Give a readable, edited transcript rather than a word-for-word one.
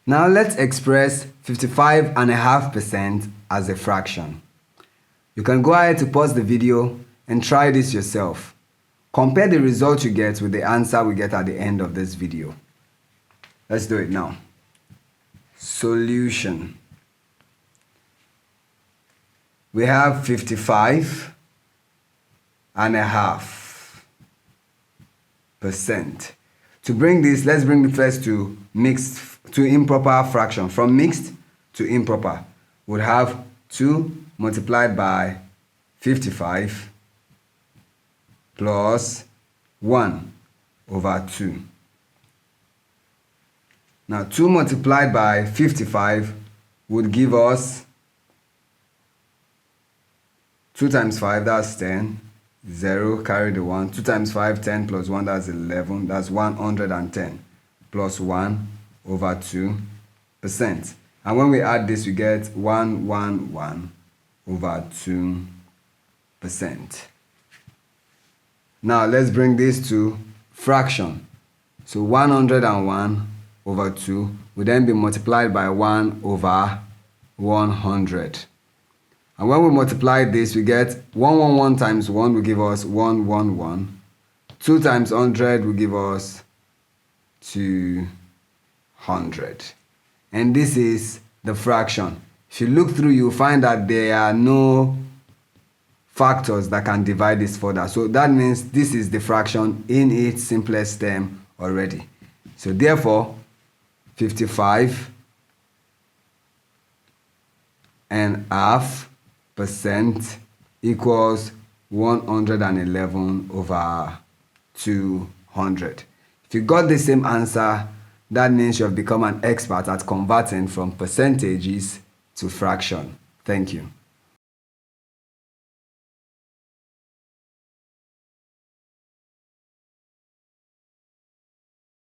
Now let's express 55.5% as a fraction. You can go ahead to pause the video and try this yourself. Compare the result you get with the answer we get at the end of this video. Let's do it now. Solution. We have 55.5%. To bring this, let's bring it first to improper fraction. From mixed to improper, we'll have 2 multiplied by 55 plus 1 over 2. Now 2 multiplied by 55 would give us 2 times 5, that's 10. 0, carry the 1. 2 times 5, 10 plus 1, that's 11. That's 110 plus 1 over 2%. And when we add this, we get 111 over 2%. Now let's bring this to fraction. So 101 over 2 will then be multiplied by 1 over 100. And when we multiply this, we get 111 times 1 will give us 111. 2 times 100 will give us 200. And this is the fraction. If you look through, you'll find that there are no factors that can divide this further. So that means this is the fraction in its simplest term already. So therefore, 55.5% equals 111 over 200. If you got the same answer, that means you have become an expert at converting from percentages to fraction. Thank you.